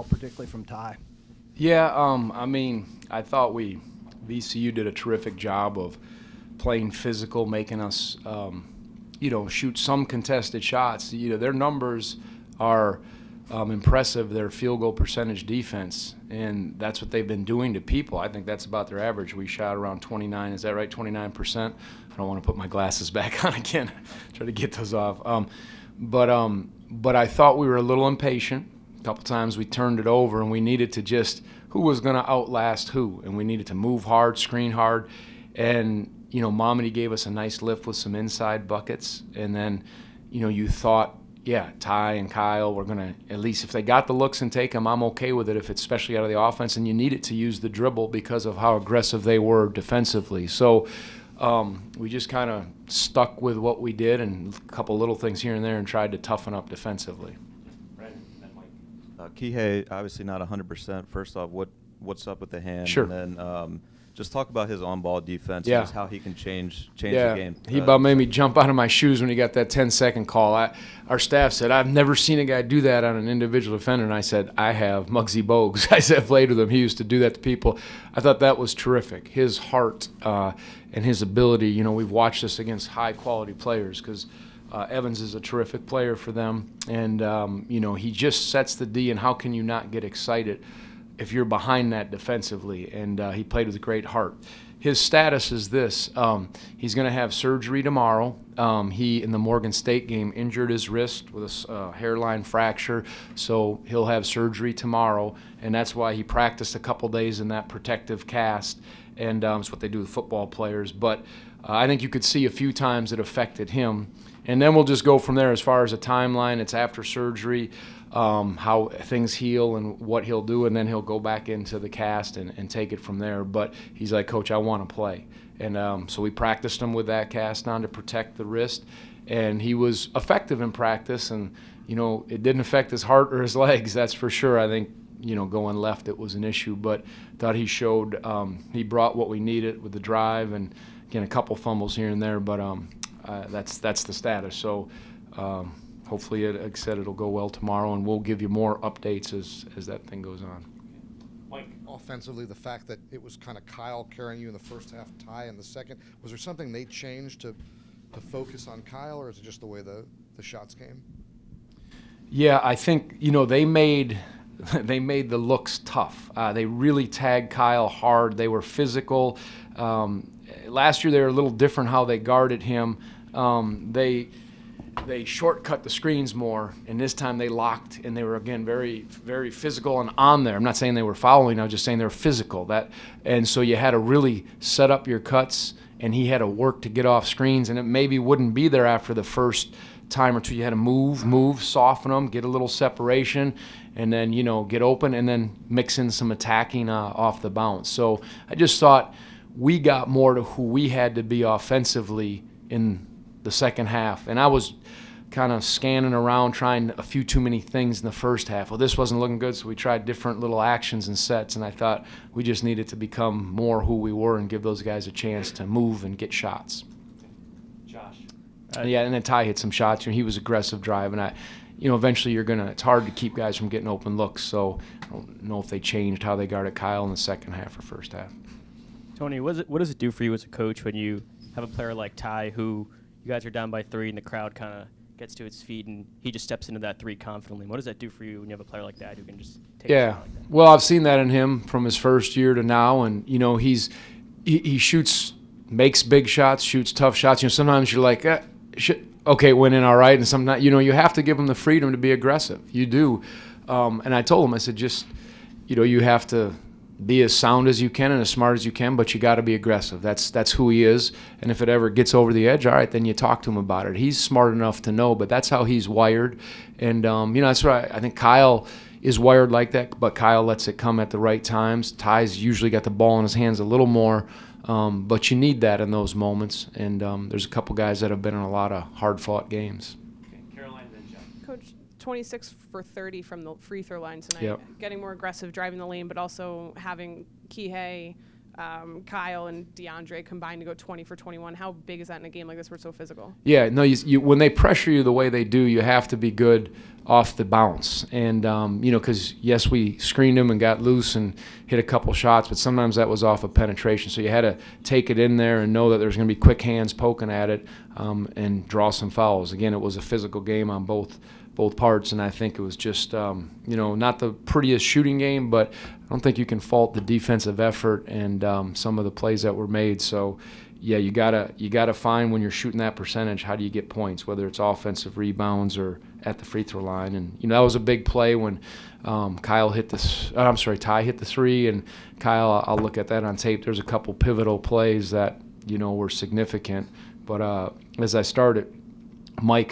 ball, particularly from Ty? Yeah, I mean, I thought VCU did a terrific job of playing physical, making us, shoot some contested shots. Their numbers are impressive, their field goal percentage defense, and that's what they've been doing to people. I think that's about their average. We shot around 29, is that right, 29%? I don't want to put my glasses back on again, try to get those off. But I thought we were a little impatient. A couple times we turned it over, and we needed to just, who was going to outlast who, and we needed to move hard, screen hard, and Momedy gave us a nice lift with some inside buckets, and then you thought, yeah, Ty and Kyle were going to, at least if they got the looks and take them, I'm okay with it, if it's especially out of the offense, and you needed to use the dribble because of how aggressive they were defensively. So we just kind of stuck with what we did and a couple little things here and there and tried to toughen up defensively. Kihei, obviously not 100%. First off, what's up with the hand? Sure. And then just talk about his on-ball defense, yeah, and just how he can change the game. He about made me jump out of my shoes when he got that 10-second call. Our staff said, I've never seen a guy do that on an individual defender. And I said, I have. Muggsy Bogues. I said, played with him. He used to do that to people. I thought that was terrific. His heart and his ability. We've watched this against high-quality players because Evans is a terrific player for them. And, he just sets the D, and how can you not get excited if you're behind that defensively? And he played with great heart. His status is this. He's going to have surgery tomorrow. He, in the Morgan State game, injured his wrist with a hairline fracture, so he'll have surgery tomorrow, and that's why he practiced a couple days in that protective cast, and it's what they do with football players. But I think you could see a few times it affected him. And then we'll just go from there as far as a timeline. It's after surgery, how things heal and what he'll do, and then he'll go back into the cast and take it from there. But he's like, Coach, I want to play. And so we practiced him with that cast on to protect the wrist, and he was effective in practice. And, it didn't affect his heart or his legs, that's for sure. I think, going left it was an issue, but thought he showed he brought what we needed with the drive, and, again, a couple fumbles here and there, but that's the status. So hopefully, like I said, it'll go well tomorrow, and we'll give you more updates as that thing goes on. Mike, offensively, the fact that it was kind of Kyle carrying you in the first half, Ty in the second, was there something they changed to focus on Kyle, or is it just the way the shots came? Yeah, I think they made the looks tough. They really tagged Kyle hard. They were physical. Last year they were a little different how they guarded him. They shortcut the screens more, and this time they locked, and they were, again, very, very physical and on there. I'm not saying they were fouling, I was just saying they were physical. And so you had to really set up your cuts, and he had to work to get off screens, and it maybe wouldn't be there after the first time or two. You had to move, soften them, get a little separation, and then, get open, and then mix in some attacking off the bounce. So I just thought we got more to who we had to be offensively in the second half. And I was kind of scanning around, trying a few too many things in the first half. Well, this wasn't looking good, so we tried different little actions and sets, and I thought we just needed to become more who we were and give those guys a chance to move and get shots. Josh. Yeah, and then Ty hit some shots. He was aggressive driving. Eventually it's hard to keep guys from getting open looks, so I don't know if they changed how they guarded Kyle in the second half or first half. Tony, what does it do for you as a coach when you have a player like Ty, who you guys are down by 3 and the crowd kind of gets to its feet and he just steps into that 3 confidently? What does that do for you when you have a player like that who can just take a shot like that? Well, I've seen that in him from his first year to now, and he shoots, makes big shots, shoots tough shots. Sometimes you're like, okay, it went in all right, and sometimes you have to give him the freedom to be aggressive. You do, and I told him, I said, just you have to be as sound as you can and as smart as you can, but you got to be aggressive. That's who he is. And if it ever gets over the edge, all right, then you talk to him about it. He's smart enough to know, but that's how he's wired. And that's what I think Kyle is wired like that, but Kyle lets it come at the right times. Ty's usually got the ball in his hands a little more, but you need that in those moments. And there's a couple guys that have been in a lot of hard-fought games. Okay, Caroline, then Jeff. Coach, 26 for 30 from the free throw line tonight. Yep. Getting more aggressive, driving the lane, but also having Kihei, Kyle, and DeAndre combined to go 20 for 21. How big is that in a game like this where it's so physical? Yeah, no, when they pressure you the way they do, you have to be good off the bounce. And, you know, because, yes, we screened him and got loose and hit a couple shots, but sometimes that was off of penetration. So you had to take it in there and know that there's going to be quick hands poking at it and draw some fouls. Again, it was a physical game on both parts, and I think it was just, you know, not the prettiest shooting game, but I don't think you can fault the defensive effort and some of the plays that were made. So, yeah, you gotta find when you're shooting that percentage, how do you get points, whether it's offensive rebounds or at the free throw line. And you know, that was a big play when Ty hit the three, and Kyle, I'll look at that on tape. There's a couple pivotal plays that, you know, were significant. But as I started,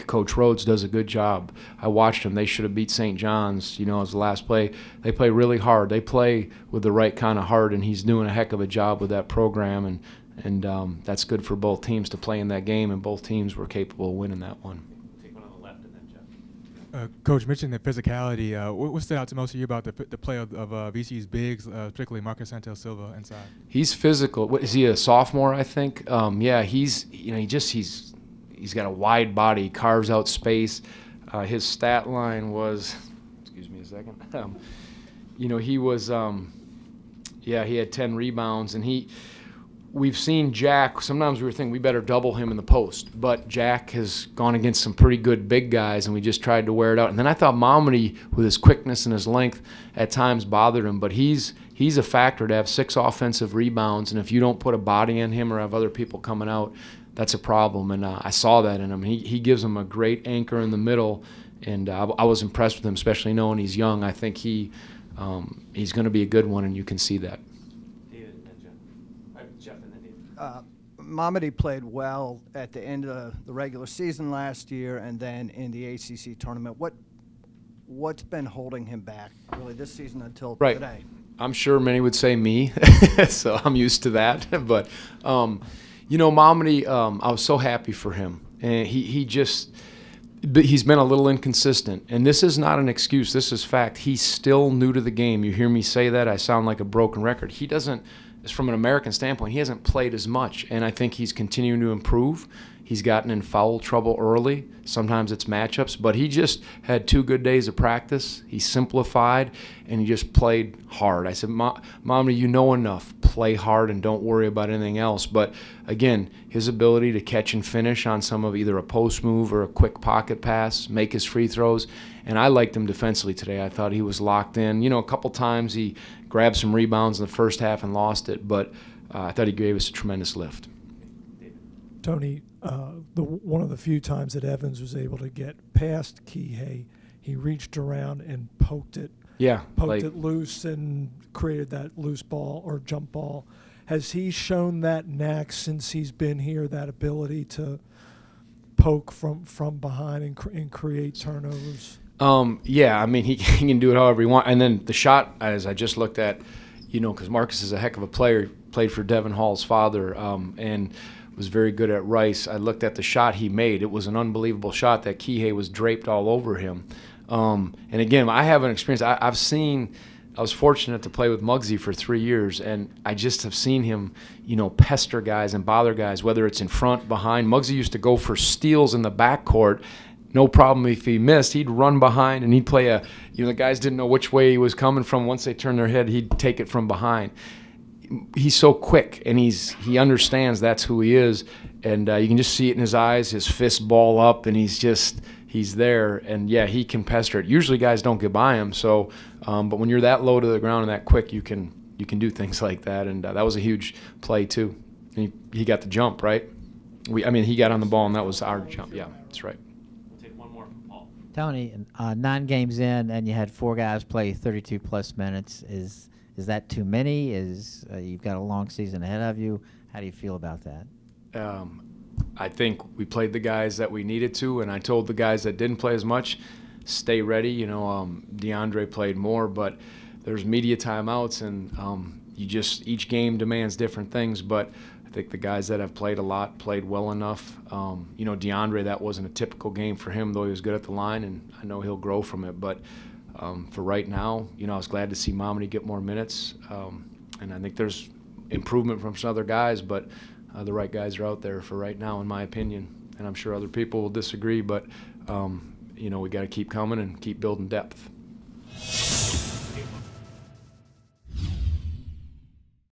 Coach Rhodes does a good job. I watched them. They should have beat St. John's, you know, as the last play. They play really hard. They play with the right kind of heart, and he's doing a heck of a job with that program. And that's good for both teams to play in that game, and both teams were capable of winning that one. Take one on the left and then Jeff. Coach mentioned the physicality. What stood out to most of you about the play of VCU's bigs, particularly Marcus Santos Silva inside? He's physical. What, is he a sophomore, I think? Yeah, he's got a wide body. He carves out space. His stat line was, excuse me a second. You know, he was, he had 10 rebounds, and we've seen Jack. Sometimes we were thinking we better double him in the post, but Jack has gone against some pretty good big guys, and we just tried to wear it out. And then I thought Momedy, with his quickness and his length, at times bothered him. But he's a factor to have 6 offensive rebounds, and if you don't put a body in him or have other people coming out, that's a problem. And I saw that in him. He gives him a great anchor in the middle, and I was impressed with him, especially knowing he's young. I think he's going to be a good one, and you can see that. Momedy played well at the end of the regular season last year and then in the ACC tournament. What's been holding him back really this season until today? I'm sure many would say me, so I'm used to that. But, you know, Momedy, I was so happy for him. And he's been a little inconsistent. And this is not an excuse. This is fact. He's still new to the game. You hear me say that, I sound like a broken record. He doesn't, from an American standpoint, he hasn't played as much, and I think he's continuing to improve. He's gotten in foul trouble early. Sometimes it's matchups, but he just had 2 good days of practice. He simplified, and he just played hard. I said, Momedy, you know enough. Play hard and don't worry about anything else. But, again, his ability to catch and finish on some of either a post move or a quick pocket pass, make his free throws, and I liked him defensively today. I thought he was locked in. You know, a couple times he grabbed some rebounds in the first half and lost it, but I thought he gave us a tremendous lift. Tony, one of the few times that Evans was able to get past Kihei, he reached around and poked it loose and created that loose ball or jump ball. Has he shown that knack since he's been here, that ability to poke from behind and create turnovers? Yeah, I mean, he can do it however he wants. And then the shot, as I just looked at, you know, because Marcus is a heck of a player, played for Devin Hall's father, and was very good at Rice. I looked at the shot he made. It was an unbelievable shot that Kihei was draped all over him. And again, I have an experience. I was fortunate to play with Muggsy for 3 years, and I just have seen him, you know, pester guys and bother guys, whether it's in front, behind. Muggsy used to go for steals in the backcourt. No problem if he missed. He'd run behind, and he'd play the guys didn't know which way he was coming from. Once they turned their head, he'd take it from behind. He's so quick, and he understands that's who he is, and you can just see it in his eyes, his fist ball up, and he's there, and yeah, he can pester it. Usually guys don't get by him, so but when you're that low to the ground and that quick, you can do things like that, and that was a huge play too. And he got the jump, right? He got on the ball, and that was our jump. Yeah, that's right. We'll take one more from Paul. Tony, 9 games in, and you had 4 guys play 32-plus minutes. Is that too many? You've got a long season ahead of you. How do you feel about that? I think we played the guys that we needed to, and I told the guys that didn't play as much, stay ready. You know, DeAndre played more, but there's media timeouts, and each game demands different things. But I think the guys that have played a lot played well enough. You know, DeAndre, that wasn't a typical game for him, though he was good at the line, and I know he'll grow from it. But for right now, you know, I was glad to see Momedy get more minutes, and I think there's improvement from some other guys, but the right guys are out there for right now, in my opinion. And I'm sure other people will disagree, but you know, we got to keep coming and keep building depth.